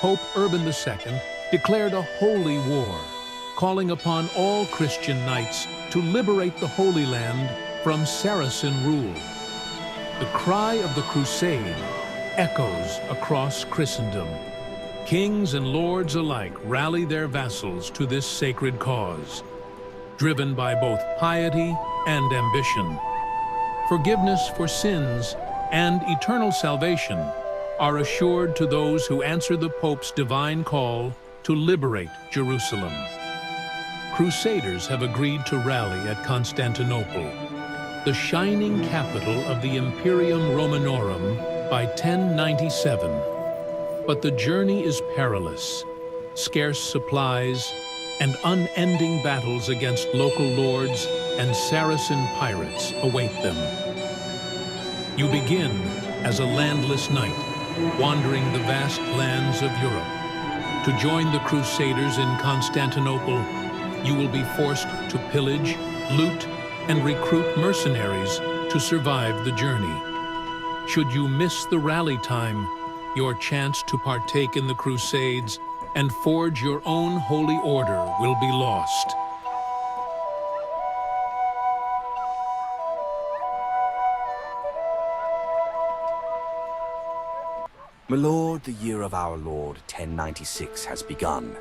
Pope Urban II declared a holy war, calling upon all Christian knights to liberate the Holy Land from Saracen rule. The cry of the crusade echoes across Christendom. Kings and lords alike rally their vassals to this sacred cause, driven by both piety and ambition. Forgiveness for sins and eternal salvation are assured to those who answer the Pope's divine call to liberate Jerusalem. Crusaders have agreed to rally at Constantinople, the shining capital of the Imperium Romanorum, by 1097. But the journey is perilous. Scarce supplies and unending battles against local lords and Saracen pirates await them. You begin as a landless knight, wandering the vast lands of Europe. To join the Crusaders in Constantinople, you will be forced to pillage, loot, and recruit mercenaries to survive the journey. Should you miss the rally time, your chance to partake in the Crusades and forge your own holy order will be lost. My lord, the year of our Lord 1096 has begun.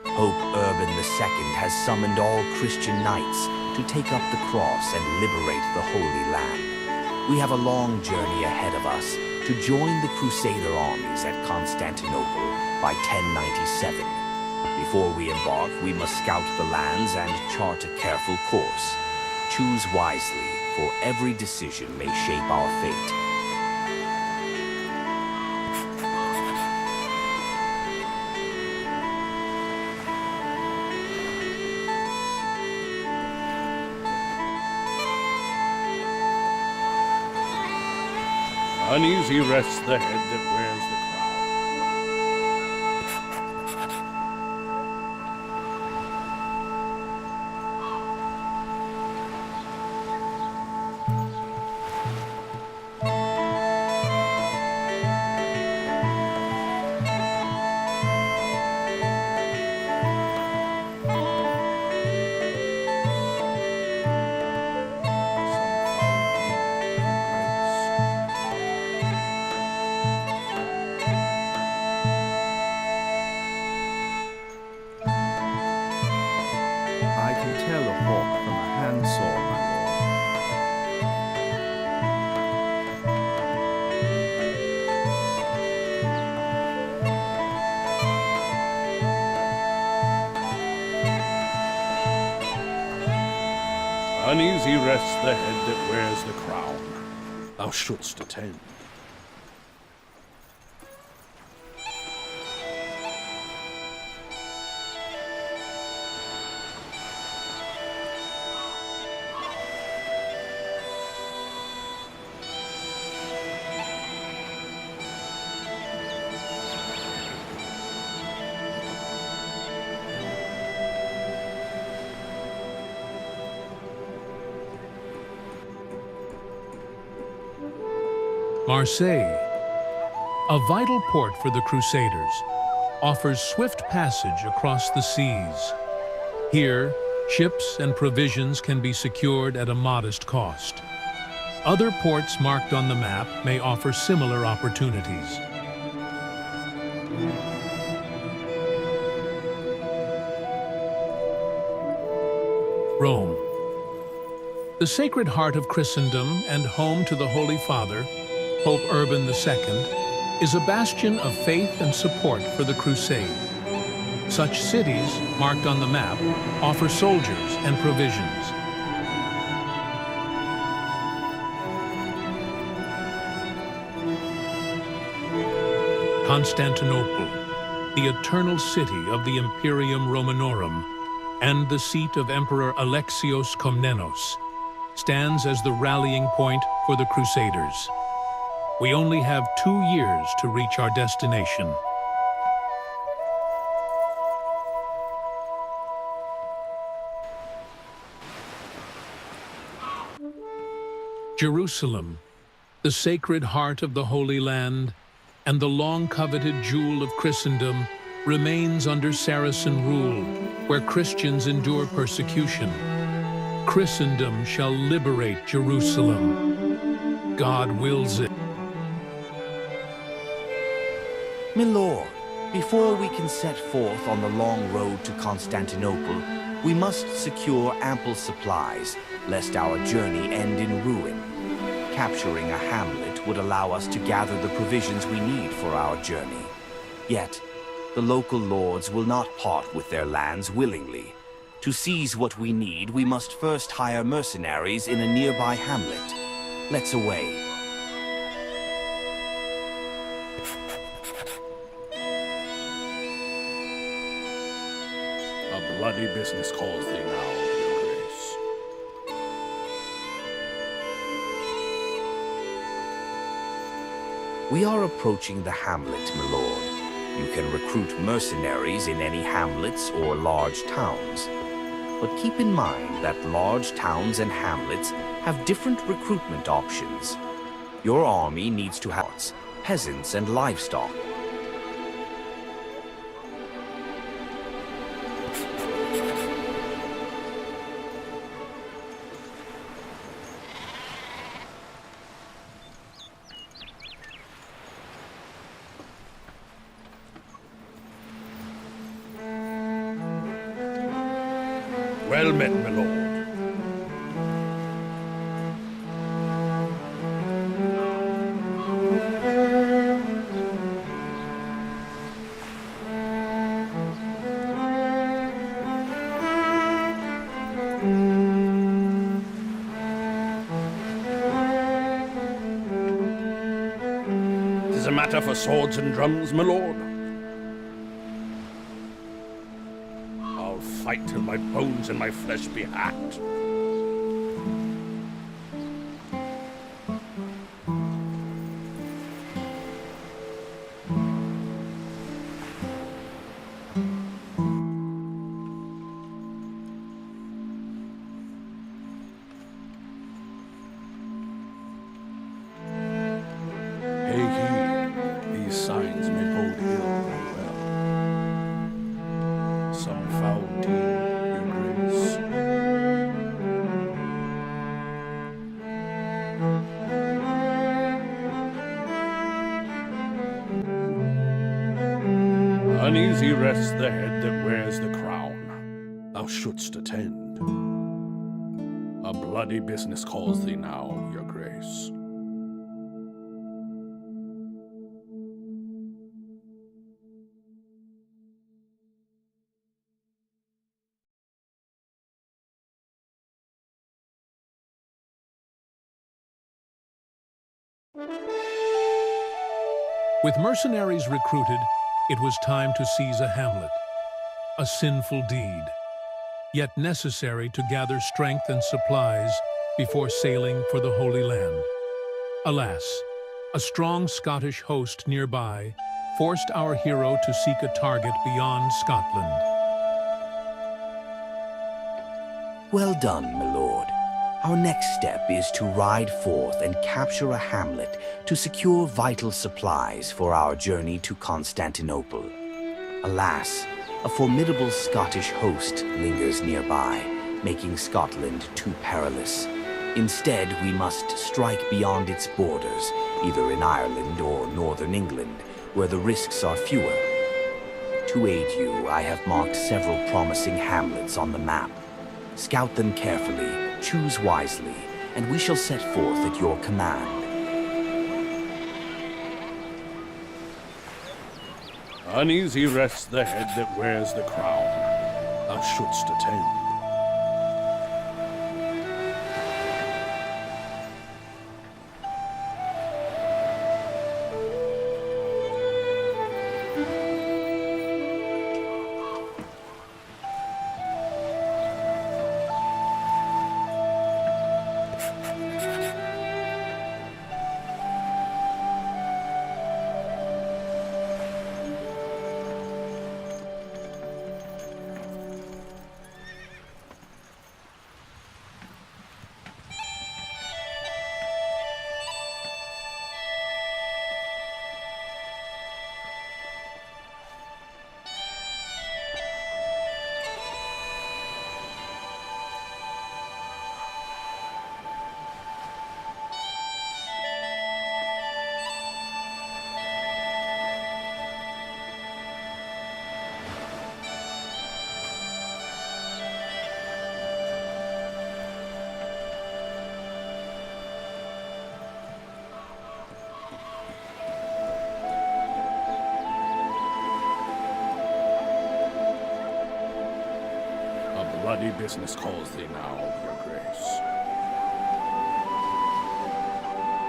Pope Urban II has summoned all Christian knights to take up the cross and liberate the Holy Land. We have a long journey ahead of us to join the Crusader armies at Constantinople by 1097. Before we embark, we must scout the lands and chart a careful course. Choose wisely, for every decision may shape our fate. Uneasy rests the head that wears the crown. Uneasy rests the head that wears the crown. Thou shouldst attend. Marseille, a vital port for the Crusaders, offers swift passage across the seas. Here, ships and provisions can be secured at a modest cost. Other ports marked on the map may offer similar opportunities. Rome, the Sacred Heart of Christendom and home to the Holy Father, Pope Urban II, is a bastion of faith and support for the crusade. Such cities, marked on the map, offer soldiers and provisions. Constantinople, the eternal city of the Imperium Romanorum and the seat of Emperor Alexios Komnenos, stands as the rallying point for the Crusaders. We only have 2 years to reach our destination. Jerusalem, the sacred heart of the Holy Land and the long-coveted jewel of Christendom, remains under Saracen rule, where Christians endure persecution. Christendom shall liberate Jerusalem. God wills it. My lord, before we can set forth on the long road to Constantinople, we must secure ample supplies, lest our journey end in ruin. Capturing a hamlet would allow us to gather the provisions we need for our journey. Yet, the local lords will not part with their lands willingly. To seize what we need, we must first hire mercenaries in a nearby hamlet. Let's away. A bloody business calls thee now, your grace. We are approaching the hamlet, my lord. You can recruit mercenaries in any hamlets or large towns. But keep in mind that large towns and hamlets have different recruitment options. Your army needs to have peasants and livestock. Well met, my lord. Tis a matter for swords and drums, my lord. I'll fight till my bones and my flesh be hacked. These signs may bode ill or well. Some foul deed, your grace. Uneasy rests the head that wears the crown. Thou shouldst attend. A bloody business calls thee now, your grace. With mercenaries recruited, it was time to seize a hamlet, a sinful deed, yet necessary to gather strength and supplies before sailing for the Holy Land. Alas, a strong Scottish host nearby forced our hero to seek a target beyond Scotland. Well done, my lord. Our next step is to ride forth and capture a hamlet to secure vital supplies for our journey to Constantinople. Alas, a formidable Scottish host lingers nearby, making Scotland too perilous. Instead, we must strike beyond its borders, either in Ireland or northern England, where the risks are fewer. To aid you, I have marked several promising hamlets on the map. Scout them carefully, choose wisely, and we shall set forth at your command. Uneasy rests the head that wears the crown. Thou shouldst attend. Bloody business calls thee now, your grace.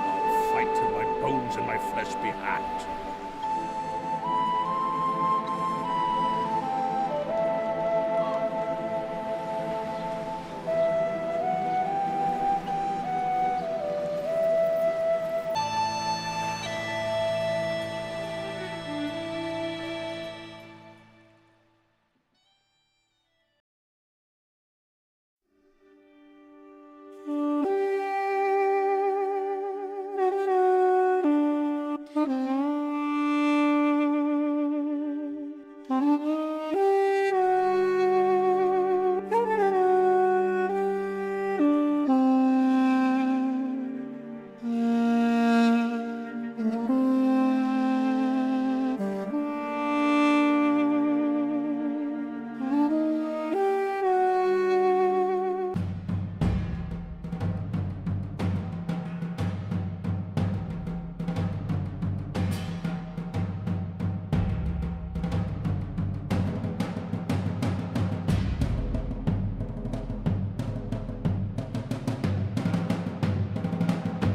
I'll fight till my bones and my flesh be hacked.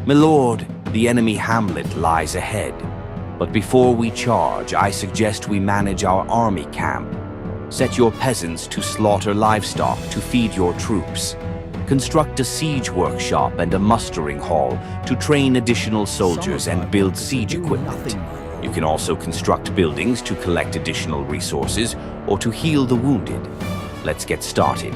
My lord, the enemy hamlet lies ahead. But before we charge, I suggest we manage our army camp. Set your peasants to slaughter livestock to feed your troops. Construct a siege workshop and a mustering hall to train additional soldiers and build siege equipment. You can also construct buildings to collect additional resources or to heal the wounded. Let's get started.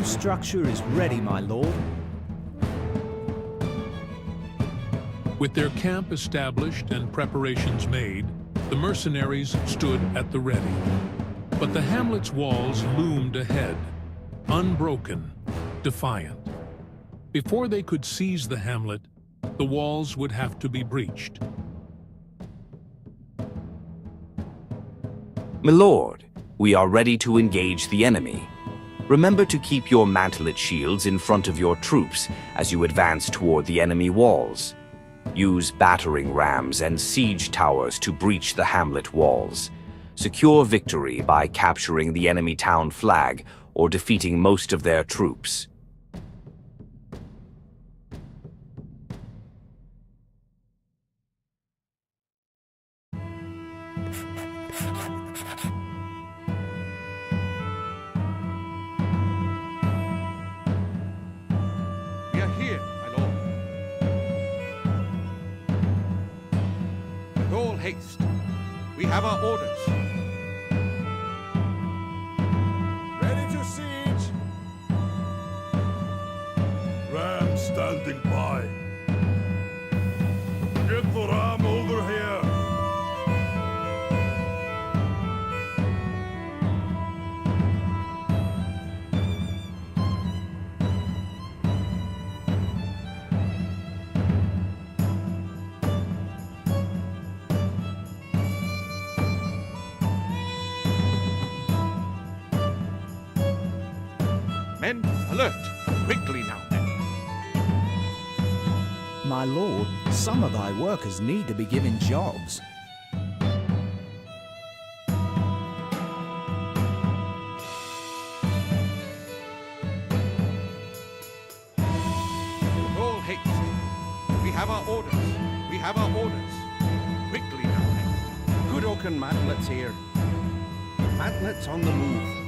new structure is ready, my lord. With their camp established and preparations made, the mercenaries stood at the ready. But the hamlet's walls loomed ahead, unbroken, defiant. Before they could seize the hamlet, the walls would have to be breached. My lord, we are ready to engage the enemy. Remember to keep your mantlet shields in front of your troops as you advance toward the enemy walls. Use battering rams and siege towers to breach the hamlet walls. Secure victory by capturing the enemy town flag or defeating most of their troops. We are here, my lord. With all haste, we have our orders. Ready to siege. Ram standing by. Get the ram over here. Men, alert! Quickly now, men. My lord, some of thy workers need to be given jobs. With all haste. We have our orders. We have our orders. Quickly now, men. Good oaken mantlets here. Mantlets on the move.